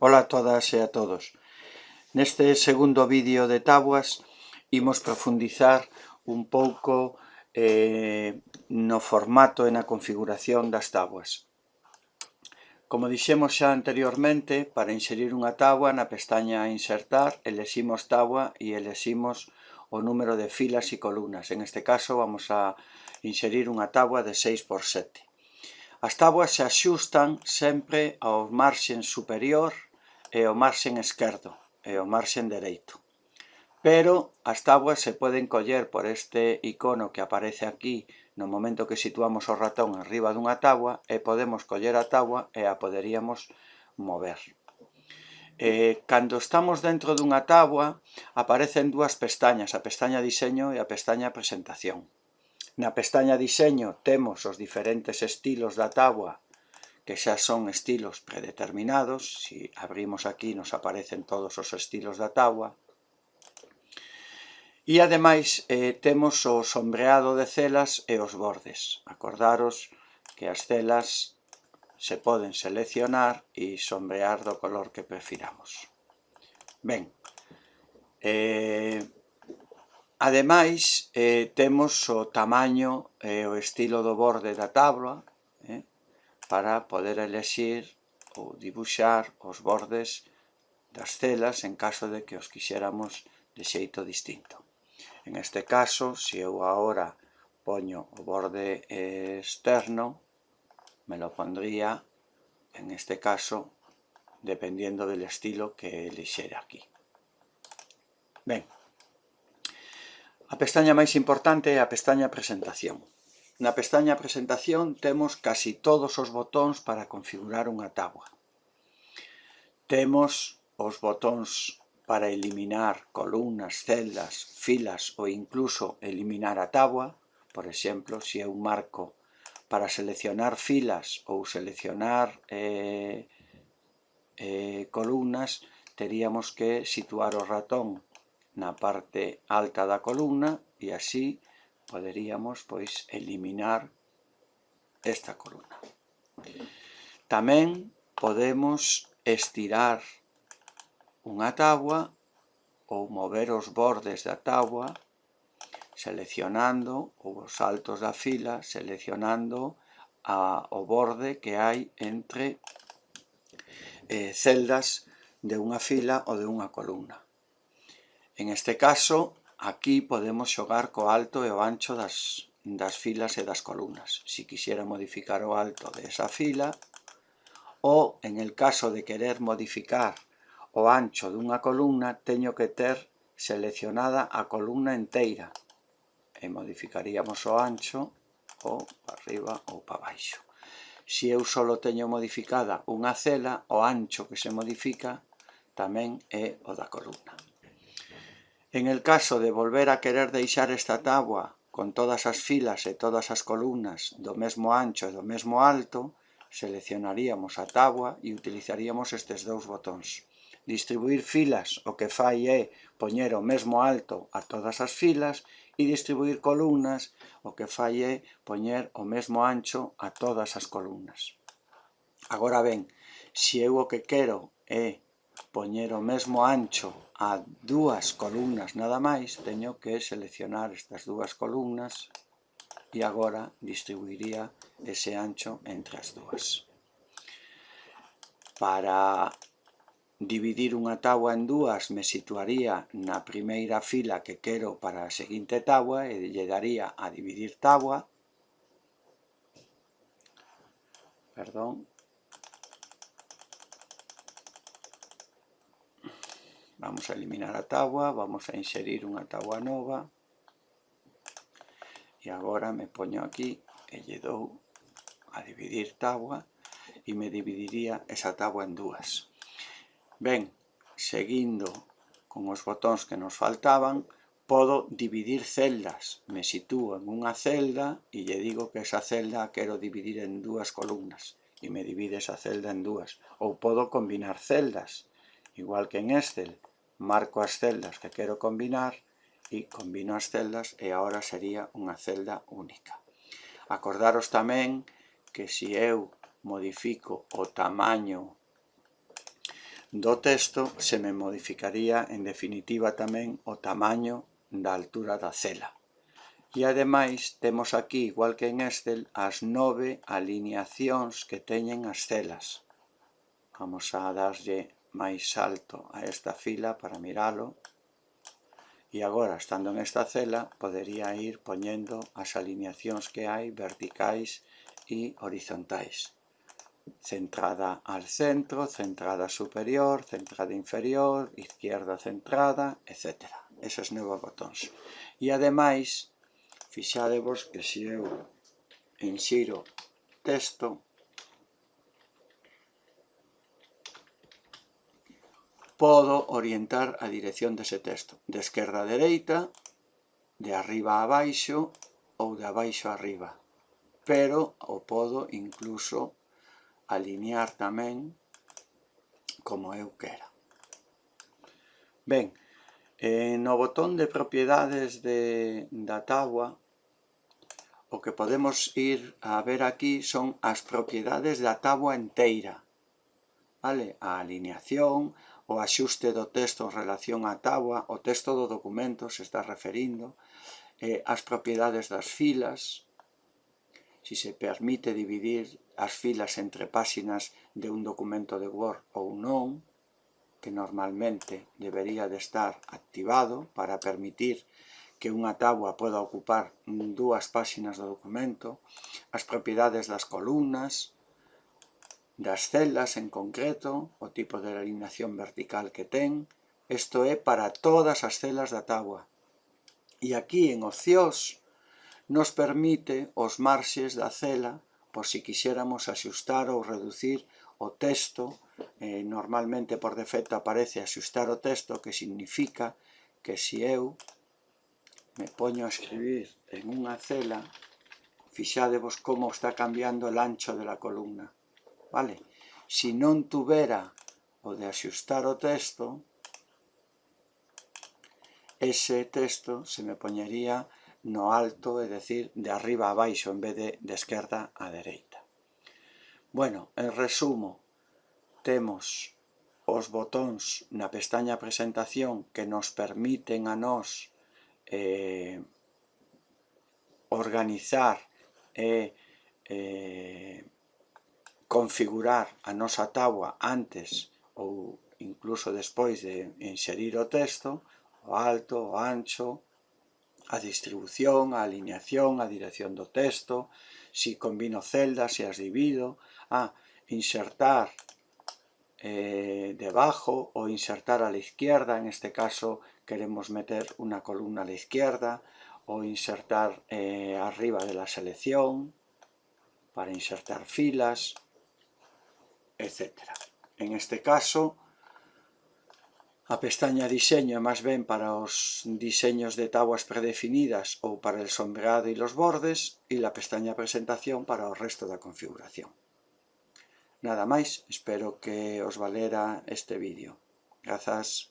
Ola a todas e a todos. Neste segundo vídeo de táboas imos profundizar un pouco no formato e na configuración das táboas. Como dixemos xa anteriormente, para inserir unha táboa na pestaña Insertar eleximos táboa e eleximos o número de filas e columnas. En este caso vamos a inserir unha táboa de 6×7. As táboas se axustan sempre ao marxen superior e ao marxen esquerdo e ao marxen dereito. Pero as táboas se poden coller por este icono que aparece aquí no momento que situamos o ratón arriba dunha táboa e podemos coller a táboa e a poderíamos mover. Cando estamos dentro dunha táboa aparecen dúas pestañas, a pestaña Diseño e a pestaña Presentación. Na pestaña Diseño temos os diferentes estilos da táboa que xa son estilos predeterminados. Si abrimos aquí nos aparecen todos os estilos da táboa. E ademais temos o sombreado de celas e os bordes. Acordaros que as celas se poden seleccionar e sombrear do color que prefiramos. Ben, ademais temos o tamaño e o estilo do borde da táboa para poder elexir ou dibuixar os bordes das celas en caso de que os quixéramos de xeito distinto. En este caso, se eu agora poño o borde externo, me lo pondría, en este caso, dependiendo del estilo que elixera aquí. Ben, a pestaña máis importante é a pestaña Presentación. Na pestaña Presentación temos casi todos os botóns para configurar unha táboa. Temos os botóns para eliminar columnas, celdas, filas ou incluso eliminar a táboa. Por exemplo, se eu marco para seleccionar filas ou seleccionar columnas, teríamos que situar o ratón na parte alta da columna e así poderíamos eliminar esta columna. Tamén podemos estirar unha táboa ou mover os bordes da táboa seleccionando os saltos da fila, seleccionando o borde que hai entre celdas de unha fila ou de unha columna. En este caso, aquí podemos xogar co alto e o ancho das filas e das columnas. Se quixera modificar o alto desa fila, ou en el caso de querer modificar o ancho dunha columna, teño que ter seleccionada a columna inteira e modificaríamos o ancho ou para arriba ou para baixo. Se eu só teño modificada unha cela, o ancho que se modifica tamén é o da columna. En el caso de volver a querer deixar esta táboa con todas as filas e todas as columnas do mesmo ancho e do mesmo alto, seleccionaríamos a táboa e utilizaríamos estes dous botóns. Distribuir filas o que fai é poñer o mesmo alto a todas as filas e distribuir columnas o que fai é poñer o mesmo ancho a todas as columnas. Agora ben, se eu o que quero é poñer o mesmo ancho a dúas columnas nada máis, teño que seleccionar estas dúas columnas e agora distribuiría ese ancho entre as dúas. Para dividir unha táboa en dúas, me situaría na primeira fila que quero para a seguinte táboa e lle daría a dividir táboa. Perdón. Vamos a eliminar a táboa, vamos a inserir unha táboa nova. E agora me poño aquí e lle dou a dividir táboa e me dividiría esa táboa en dúas. Ben, seguindo con os botóns que nos faltaban, podo dividir celdas. Me sitúo en unha celda e lle digo que esa celda a quero dividir en dúas columnas e me divide esa celda en dúas. Ou podo combinar celdas, igual que en Excel. Marco as celdas que quero combinar e combino as celdas e agora sería unha celda única. Acordaros tamén que se eu modifico o tamaño do texto se me modificaría en definitiva tamén o tamaño da altura da cela. E ademais temos aquí, igual que en Excel, as 9 alineacións que teñen as celas. Vamos a darlle máis salto a esta fila para miralo. E agora, estando en esta cela, podería ir poñendo as alineacións que hai verticais e horizontais. Centrada al centro, centrada superior, centrada inferior, izquierda centrada, etc. Eses 9 botóns. E ademais, fixadevos que se eu enxiro texto, podo orientar a dirección dese texto, de esquerda a dereita, de arriba a abaixo ou de abaixo a arriba, pero o podo incluso alinear tamén como eu quera. Ben, no botón de propiedades da táboa, o que podemos ir a ver aquí son as propiedades da táboa enteira, vale? A alineación, o axuste do texto en relación á táboa, o texto do documento se está referindo, as propiedades das filas, si se permite dividir as filas entre páxinas de un documento de Word ou non, que normalmente debería de estar activado para permitir que unha táboa poda ocupar 2 páxinas do documento, as propiedades das columnas, das celas en concreto, o tipo de alineación vertical que ten. Isto é para todas as celas da táboa. E aquí en opcións nos permite os marxes da cela por si quixéramos axustar ou reducir o texto. Normalmente por defecto aparece axustar o texto, que significa que se eu me poño a escribir en unha cela, fixadevos como está cambiando el ancho de la columna, vale? Si non tuvera o de axustar o texto, ese texto se me poñería no alto, é dicir, de arriba a baixo en vez de esquerda a dereita. Bueno, en resumo, temos os botóns na pestaña presentación que nos permiten a nós organizar e configurar a nosa táboa antes ou incluso despois de inserir o texto, o alto, o ancho, a distribución, a alineación, a dirección do texto, si combino celdas, si as divido, insertar debajo o insertar a la izquierda, en este caso queremos meter una columna a la izquierda, o insertar arriba de la selección para insertar filas, etc. En este caso, a pestaña diseño é máis ben para os diseños de táboas predefinidas ou para el sombreado e los bordes, e la pestaña presentación para o resto da configuración. Nada máis, espero que os valera este vídeo. Grazas.